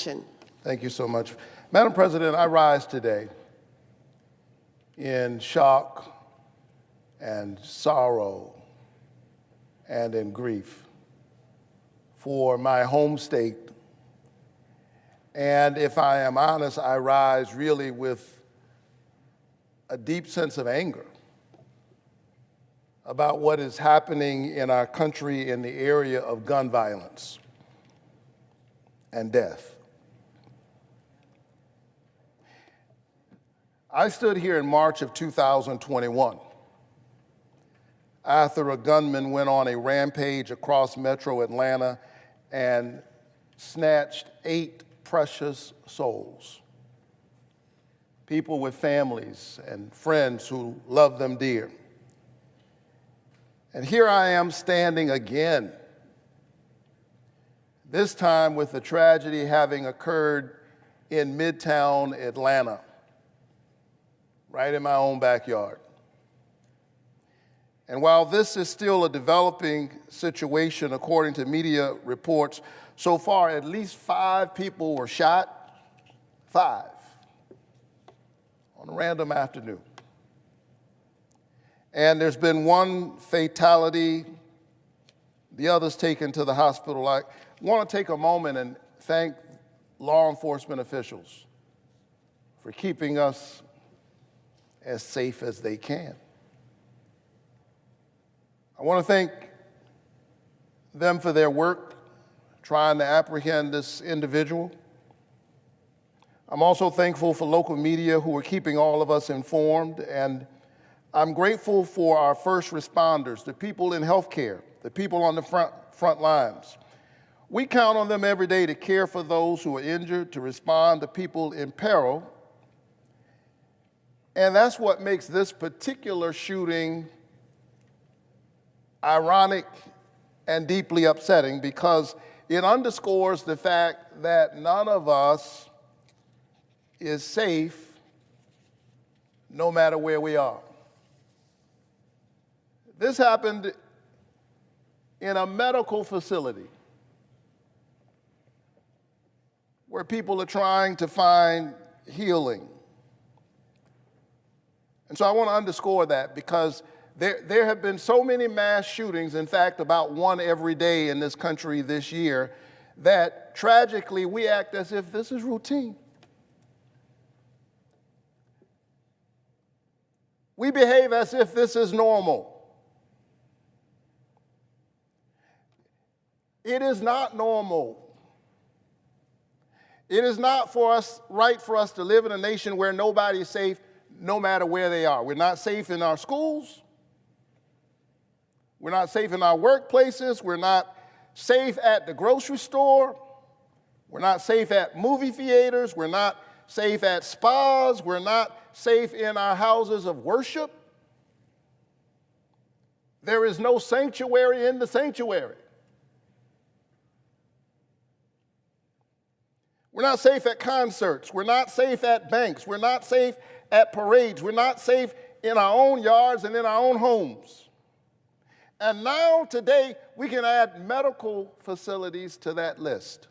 Thank you so much. Madam President, I rise today in shock and sorrow and in grief for my home state. And if I am honest, I rise really with a deep sense of anger about what is happening in our country in the area of gun violence and death. I stood here in March of 2021 after a gunman went on a rampage across Metro Atlanta and snatched 8 precious souls, people with families and friends who love them dear. And here I am standing again, this time with the tragedy having occurred in Midtown Atlanta, right in my own backyard. And while this is still a developing situation, according to media reports, so far at least 5 people were shot, 5, on a random afternoon. And there's been 1 fatality, the others taken to the hospital. I want to take a moment and thank law enforcement officials for keeping us as safe as they can. I want to thank them for their work trying to apprehend this individual. I'm also thankful for local media who are keeping all of us informed, and I'm grateful for our first responders, the people in healthcare, the people on the front lines. We count on them every day to care for those who are injured, to respond to people in peril. And that's what makes this particular shooting ironic and deeply upsetting, because it underscores the fact that none of us is safe no matter where we are. This happened in a medical facility where people are trying to find healing. And so I want to underscore that, because there have been so many mass shootings, in fact, about 1 every day in this country this year, that tragically we act as if this is routine. We behave as if this is normal. It is not normal. It is not right for us to live in a nation where nobody is safe no matter where they are. We're not safe in our schools. We're not safe in our workplaces. We're not safe at the grocery store. We're not safe at movie theaters. We're not safe at spas. We're not safe in our houses of worship. There is no sanctuary in the sanctuary. We're not safe at concerts. We're not safe at banks. We're not safe at parades. We're not safe in our own yards and in our own homes. And now, today, we can add medical facilities to that list.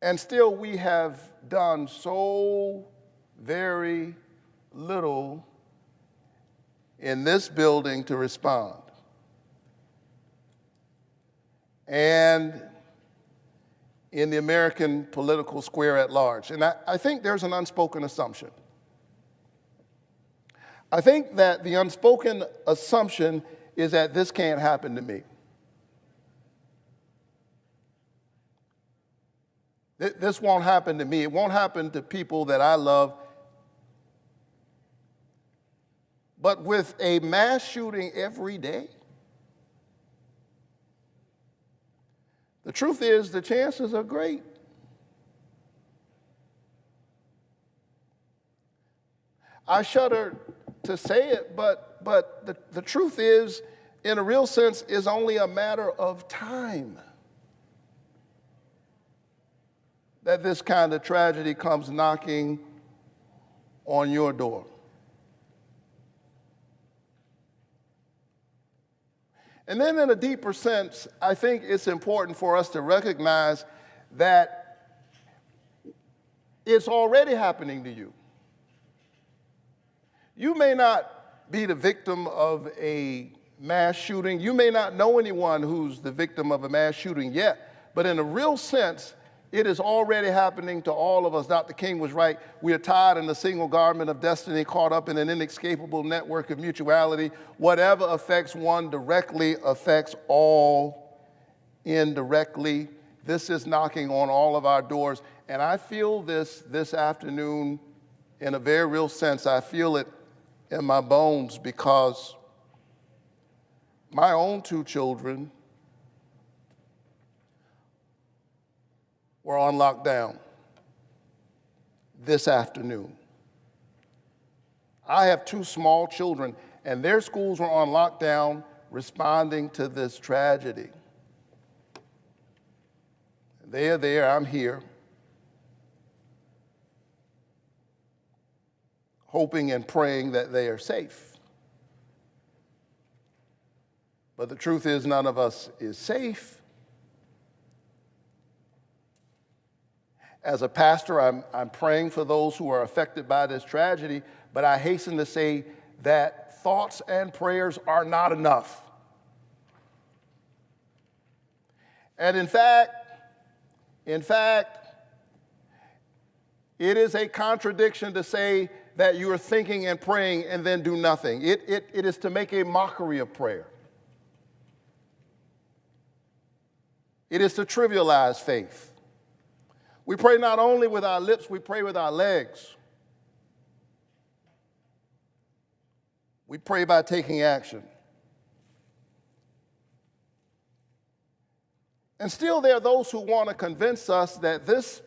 And still, we have done so very little in this building to respond. And in the American political square at large. And I think there's an unspoken assumption. I think that the unspoken assumption is that this can't happen to me. This won't happen to me. It won't happen to people that I love. But with a mass shooting every day, the truth is the chances are great. I shudder to say it, but the truth is, in a real sense, is only a matter of time that this kind of tragedy comes knocking on your door. And then in a deeper sense, I think it's important for us to recognize that it's already happening to you. You may not be the victim of a mass shooting. You may not know anyone who's the victim of a mass shooting yet, but in a real sense, it is already happening to all of us. Dr. King was right. We are tied in the single garment of destiny, caught up in an inescapable network of mutuality. Whatever affects one directly affects all indirectly. This is knocking on all of our doors. And I feel this afternoon in a very real sense. I feel it in my bones because my own two children were on lockdown this afternoon. I have two small children, and their schools were on lockdown responding to this tragedy. They are there, I'm here, hoping and praying that they are safe. But the truth is, none of us is safe. As a pastor, I'm praying for those who are affected by this tragedy, but I hasten to say that thoughts and prayers are not enough. And in fact, it is a contradiction to say that you are thinking and praying and then do nothing. It is to make a mockery of prayer. It is to trivialize faith. We pray not only with our lips, we pray with our legs. We pray by taking action. And still there are those who want to convince us that this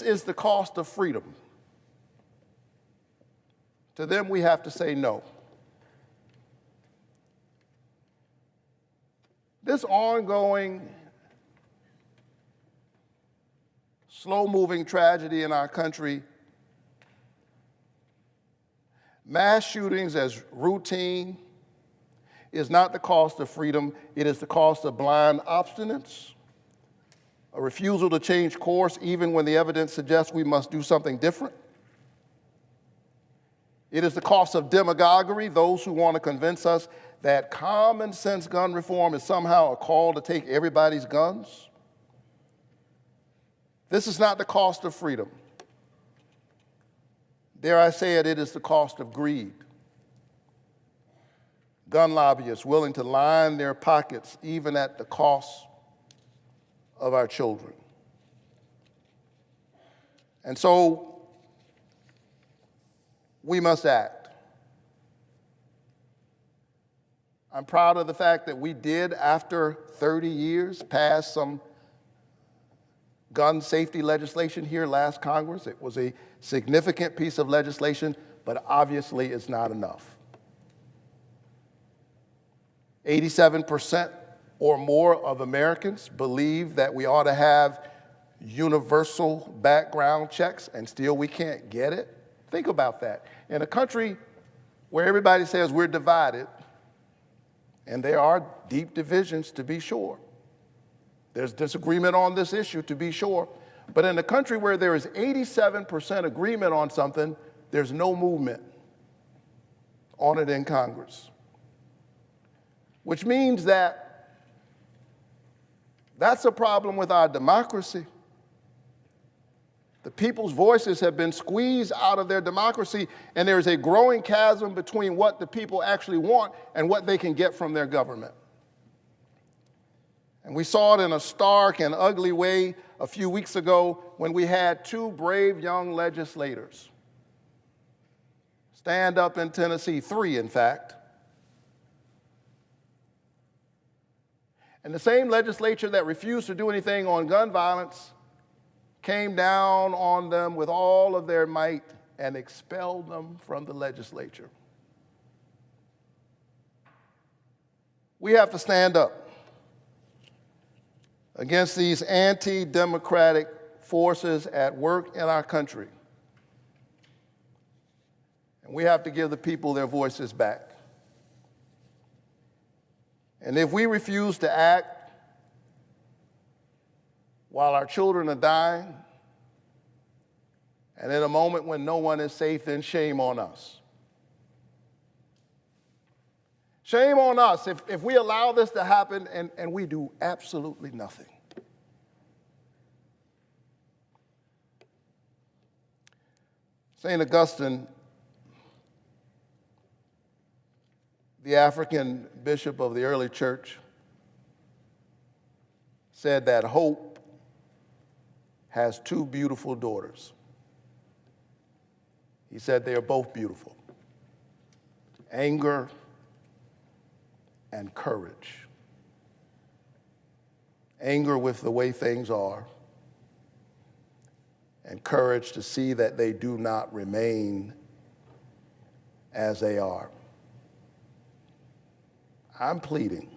is the cost of freedom. To them, we have to say no. This ongoing, slow-moving tragedy in our country, mass shootings as routine, is not the cost of freedom. It is the cost of blind obstinance, a refusal to change course even when the evidence suggests we must do something different. It is the cost of demagoguery, those who want to convince us that common sense gun reform is somehow a call to take everybody's guns. This is not the cost of freedom. Dare I say it, it is the cost of greed. Gun lobbyists willing to line their pockets even at the cost of our children. And so we must act. I'm proud of the fact that we did, after 30 years, pass some gun safety legislation here last Congress. It was a significant piece of legislation, but obviously it's not enough. 87% or more of Americans believe that we ought to have universal background checks, and still we can't get it. Think about that. In a country where everybody says we're divided, and there are deep divisions to be sure. There's disagreement on this issue to be sure. But in a country where there is 87% agreement on something, there's no movement on it in Congress. Which means that that's a problem with our democracy. The people's voices have been squeezed out of their democracy, and there's a growing chasm between what the people actually want and what they can get from their government. And we saw it in a stark and ugly way a few weeks ago when we had two brave young legislators stand up in Tennessee, 3 in fact. And the same legislature that refused to do anything on gun violence came down on them with all of their might and expelled them from the legislature. We have to stand up against these anti-democratic forces at work in our country. And we have to give the people their voices back. And if we refuse to act while our children are dying, and in a moment when no one is safe, then shame on us. Shame on us if we allow this to happen and we do absolutely nothing. St. Augustine, the African bishop of the early church, said that hope has two beautiful daughters. He said they are both beautiful: anger and courage. Anger with the way things are, and courage to see that they do not remain as they are. I'm pleading,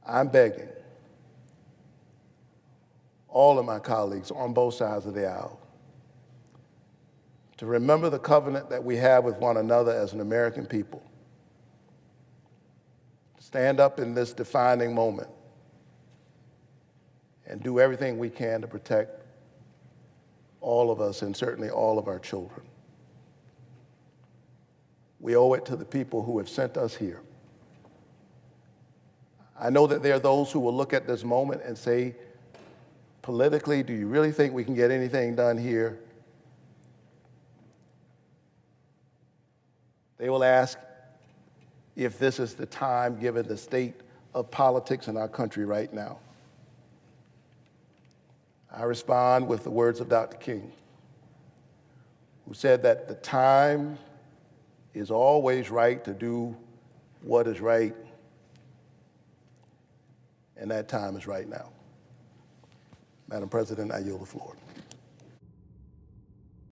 I'm begging all of my colleagues on both sides of the aisle to remember the covenant that we have with one another as an American people. Stand up in this defining moment and do everything we can to protect all of us and certainly all of our children. We owe it to the people who have sent us here. I know that there are those who will look at this moment and say, politically, do you really think we can get anything done here? They will ask if this is the time, given the state of politics in our country right now. I respond with the words of Dr. King, who said that the time is always right to do what is right, and that time is right now. Madam President, I yield the floor.